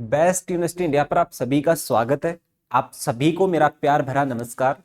Best university India पर आप सभी का स्वागत है। आप सभी को मेरा प्यार भरा नमस्कार।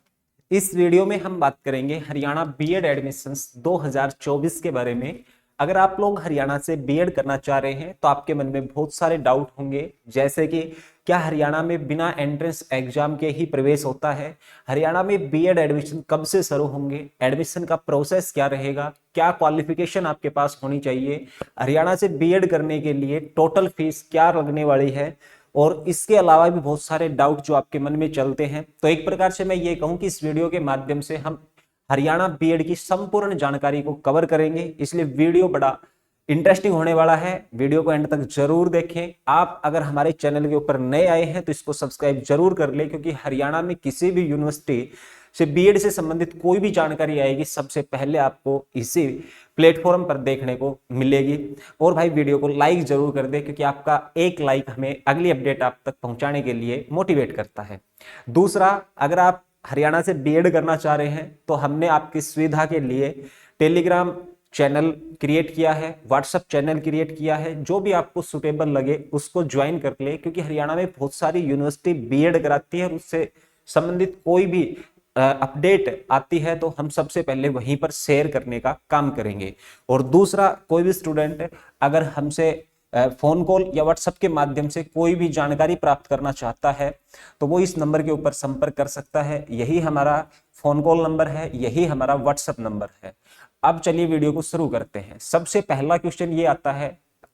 इस वीडियो में हम बात करेंगे हरियाणा बीएड एडमिशंस 2024 के बारे में। अगर आप लोग हरियाणा से बीएड करना चाह रहे हैं तो आपके मन में बहुत सारे डाउट होंगे, जैसे कि क्या हरियाणा में बिना एंट्रेंस एग्जाम के ही प्रवेश होता है, हरियाणा में बीएड एडमिशन कब से शुरू होंगे, एडमिशन का प्रोसेस क्या रहेगा, क्या क्वालिफिकेशन आपके पास होनी चाहिए, हरियाणा से बीएड करने के लिए टोटल फीस क्या लगने वाली है, और इसके अलावा भी बहुत सारे डाउट जो आपके मन में चलते हैं। तो एक प्रकार से मैं ये कहूं कि इस वीडियो के माध्यम से हम हरियाणा बीएड की संपूर्ण जानकारी को कवर करेंगे, इसलिए वीडियो बड़ा इंटरेस्टिंग होने वाला है। वीडियो को एंड तक जरूर देखें। आप अगर हमारे चैनल के ऊपर नए आए हैं तो इसको सब्सक्राइब जरूर कर लें, क्योंकि हरियाणा में किसी भी यूनिवर्सिटी से बीएड से संबंधित कोई भी जानकारी आएगी सबसे पहले आपको इसी प्लेटफॉर्म पर देखने को मिलेगी। और भाई वीडियो को लाइक जरूर कर दे, क्योंकि आपका एक लाइक हमें अगली अपडेट आप तक पहुंचाने के लिए मोटिवेट करता है। दूसरा, अगर आप हरियाणा से बीएड करना चाह रहे हैं तो हमने आपकी सुविधा के लिए टेलीग्राम चैनल क्रिएट किया है, व्हाट्सएप चैनल क्रिएट किया है। जो भी आपको सुटेबल लगे उसको ज्वाइन कर ले, क्योंकि हरियाणा में बहुत सारी यूनिवर्सिटी बीएड कराती है और उससे संबंधित कोई भी अपडेट आती है तो हम सबसे पहले वहीं पर शेयर करने का काम करेंगे। और दूसरा, कोई भी स्टूडेंट अगर हमसे फोन कॉल या व्हाट्सएप के माध्यम से कोई भी जानकारी प्राप्त करना चाहता है तो वो इस नंबर के ऊपर संपर्क कर सकता है। यही हमारा फोन कॉल नंबर है, यही हमारा व्हाट्सएप नंबर है। अब चलिए वीडियो को शुरू करते हैं। सबसे पहला क्वेश्चन ये आता है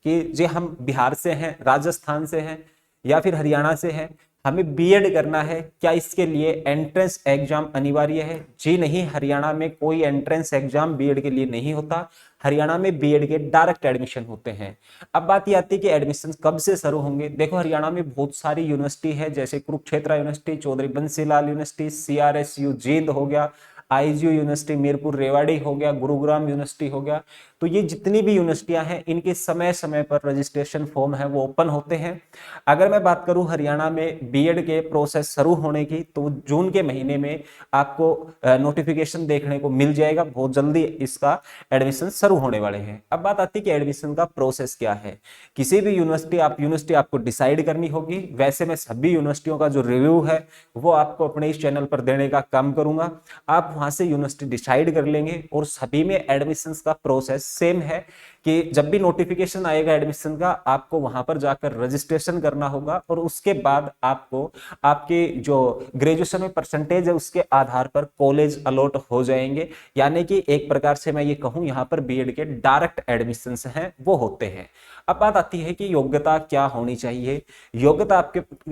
कि जी हम बिहार से हैं, राजस्थान से हैं या फिर हरियाणा से हैं, हमें बीएड करना है, क्या इसके लिए एंट्रेंस एग्जाम अनिवार्य है? जी नहीं, हरियाणा में कोई एंट्रेंस एग्जाम बीएड के लिए नहीं होता। हरियाणा में बीएड के डायरेक्ट एडमिशन होते हैं। अब बात ये आती है कि एडमिशन कब से शुरू होंगे। देखो, हरियाणा में बहुत सारी यूनिवर्सिटी है, जैसे Kurukshetra university, Chaudhary Bansilal university, CRSU Jind हो गया, आईजीयू यूनिवर्सिटी मीरपुर रेवाड़ी हो गया, गुरुग्राम यूनिवर्सिटी हो गया। तो ये जितनी भी यूनिवर्सिटियां हैं इनके समय समय पर रजिस्ट्रेशन फॉर्म है वो ओपन होते हैं। अगर मैं बात करूं हरियाणा में बीएड के प्रोसेस शुरू होने की, तो जून के महीने में आपको नोटिफिकेशन देखने को मिल जाएगा। बहुत जल्दी इसका एडमिशन शुरू होने वाले हैं। अब बात आती है कि एडमिशन का प्रोसेस क्या है। किसी भी यूनिवर्सिटी आपको डिसाइड करनी होगी। वैसे मैं सभी यूनिवर्सिटियों का जो रिव्यू है वो आपको अपने इस चैनल पर देने का काम करूंगा। आप वहां से यूनिवर्सिटी डिसाइड कर लेंगे। और सभी में एडमिशन का प्रोसेस सेम है कि जब भी नोटिफिकेशन आएगा एडमिशन का, आपको वहां पर जाकर रजिस्ट्रेशन करना होगा और उसके बाद आपको आपके जो ग्रेजुएशन में परसेंटेज है उसके आधार पर कॉलेज अलॉट हो जाएंगे। यानी कि एक प्रकार से मैं ये कहूं, यहाँ पर बीएड के डायरेक्ट एडमिशन हैं वो होते हैं। अब बात आती है कि योग्यता क्या होनी चाहिए। योग्यता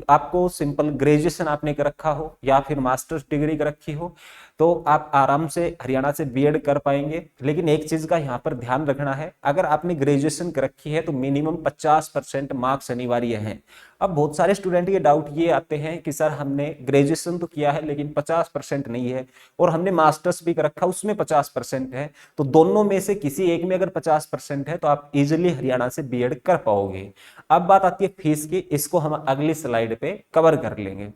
आपको सिंपल ग्रेजुएशन आपने कर रखा हो या फिर मास्टर्स डिग्री कर रखी हो तो आप आराम से हरियाणा से बीएड कर पाएंगे। लेकिन एक चीज का यहाँ पर ध्यान रखना है, अगर आपने ग्रेजुएशन कर रखी है तो मिनिमम 50% मार्क्स अनिवार्य हैं। अब बहुत सारे स्टूडेंट के डाउट ये आते हैं कि सर हमने ग्रेजुएशन तो किया है लेकिन 50% नहीं है, और हमने मास्टर्स भी कर रखा उसमें 50% है। तो दोनों में से किसी एक में अगर 50% है तो आप इजिली हरियाणा से बीएड कर पाओगे। अब बात आती है फीस की, इसको हम अगली स्लाइड पे कवर कर लेंगे।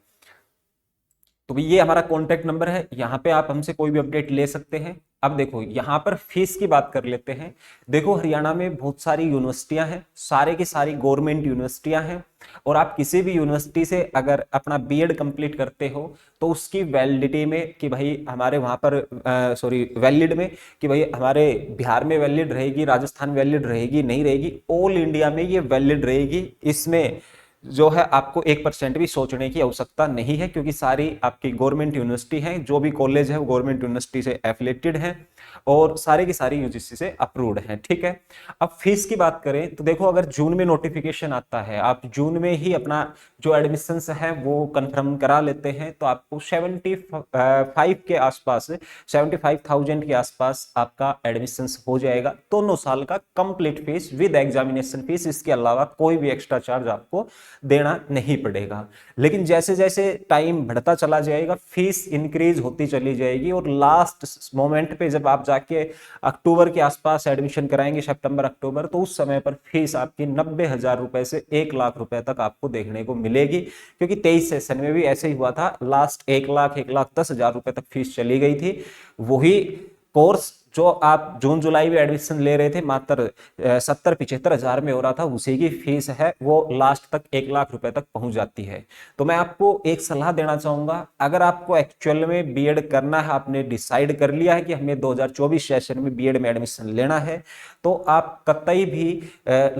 तो ये हमारा कॉन्टेक्ट नंबर है, यहाँ पे आप हमसे कोई भी अपडेट ले सकते हैं। अब देखो यहाँ पर फीस की बात कर लेते हैं। देखो, हरियाणा में बहुत सारी यूनिवर्सिटियां हैं, सारे की सारी गवर्नमेंट यूनिवर्सिटियां हैं। और आप किसी भी यूनिवर्सिटी से अगर अपना बीएड कंप्लीट करते हो तो उसकी वैलिडिटी में कि भाई हमारे वहां पर वैलिड में कि भाई हमारे बिहार में वैलिड रहेगी, राजस्थान वैलिड रहेगी नहीं रहेगी, ऑल इंडिया में ये वैलिड रहेगी। इसमें जो है आपको 1% भी सोचने की आवश्यकता नहीं है, क्योंकि सारी आपकी गवर्नमेंट यूनिवर्सिटी है, जो भी कॉलेज है वो गवर्नमेंट यूनिवर्सिटी से एफिलेटेड है और सारे की सारी यूजीसी से अप्रूव्ड है। ठीक है। अब फीस की बात करें तो देखो, अगर जून में नोटिफिकेशन आता है, आप जून में ही अपना जो एडमिशन है वो कंफर्म करा लेते हैं तो आपको 75 के आसपास 75,000 के आसपास आपका एडमिशन हो जाएगा। दोनों साल का complete fees with examination fees, इसके अलावा कोई भी एक्स्ट्रा चार्ज आपको देना नहीं पड़ेगा। लेकिन जैसे जैसे टाइम बढ़ता चला जाएगा फीस इंक्रीज होती चली जाएगी, और लास्ट मोमेंट पे जब आप जाके अक्टूबर के आसपास एडमिशन कराएंगे, सितंबर अक्टूबर, तो उस समय पर फीस आपकी 90,000 रुपए से 1 लाख रुपए तक आपको देखने को मिलेगी। क्योंकि 23 सेशन में भी ऐसे ही हुआ था, लास्ट 1 लाख 1,10,000 रुपए तक फीस चली गई थी। वही कोर्स जो आप जून जुलाई में एडमिशन ले रहे थे मात्र 70-75 हजार में हो रहा था, उसी की फीस है वो लास्ट तक 1 लाख रुपए तक पहुंच जाती है। तो मैं आपको एक सलाह देना चाहूंगा, अगर आपको एक्चुअल में बीएड करना है, आपने डिसाइड कर लिया है कि हमें 2024 सेशन में बीएड में एडमिशन लेना है, तो आप कतई भी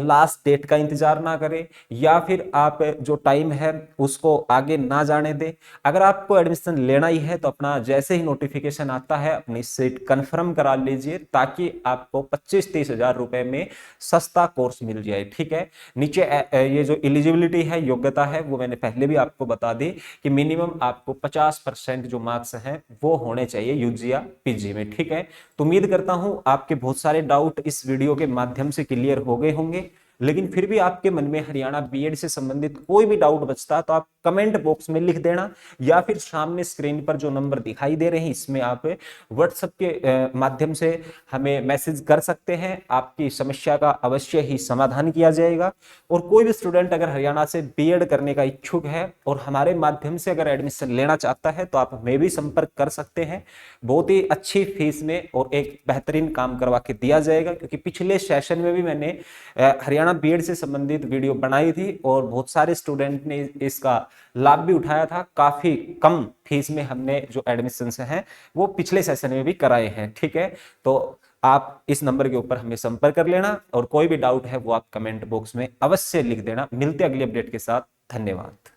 लास्ट डेट का इंतजार ना करें, या फिर आप जो टाइम है उसको आगे ना जाने दें। अगर आपको एडमिशन लेना ही है तो अपना जैसे ही नोटिफिकेशन आता है अपनी सीट कंफर्म करा लीजिए, ताकि आपको 25-30 हजार रुपए में सस्ता कोर्स मिल जाए। ठीक है, नीचे ये जो एलिजिबिलिटी है, योग्यता है, वो मैंने पहले भी आपको बता दी कि मिनिमम आपको 50% जो मार्क्स हैं वो होने चाहिए यूजी या पीजी में। ठीक है, तो उम्मीद करता हूं आपके बहुत सारे डाउट इस वीडियो के माध्यम से क्लियर हो गए होंगे, लेकिन फिर भी आपके मन में हरियाणा बीएड से संबंधित कोई भी डाउट बचता तो आप कमेंट बॉक्स में लिख देना, या फिर सामने स्क्रीन पर जो नंबर दिखाई दे रहे हैं इसमें आप व्हाट्सएप के माध्यम से हमें मैसेज कर सकते हैं। आपकी समस्या का अवश्य ही समाधान किया जाएगा। और कोई भी स्टूडेंट अगर हरियाणा से बीएड करने का इच्छुक है और हमारे माध्यम से अगर एडमिशन लेना चाहता है तो आप हमें भी संपर्क कर सकते हैं। बहुत ही अच्छी फीस में और एक बेहतरीन काम करवा के दिया जाएगा, क्योंकि पिछले सेशन में भी मैंने हरियाणा बीएड से संबंधित वीडियो बनाई थी और बहुत सारे स्टूडेंट ने इसका लाभ भी उठाया था। काफी कम फीस में हमने जो एडमिशन हैं वो पिछले सेशन में भी कराए हैं। ठीक है, तो आप इस नंबर के ऊपर हमें संपर्क कर लेना, और कोई भी डाउट है वो आप कमेंट बॉक्स में अवश्य लिख देना। मिलते अगले अपडेट के साथ, धन्यवाद।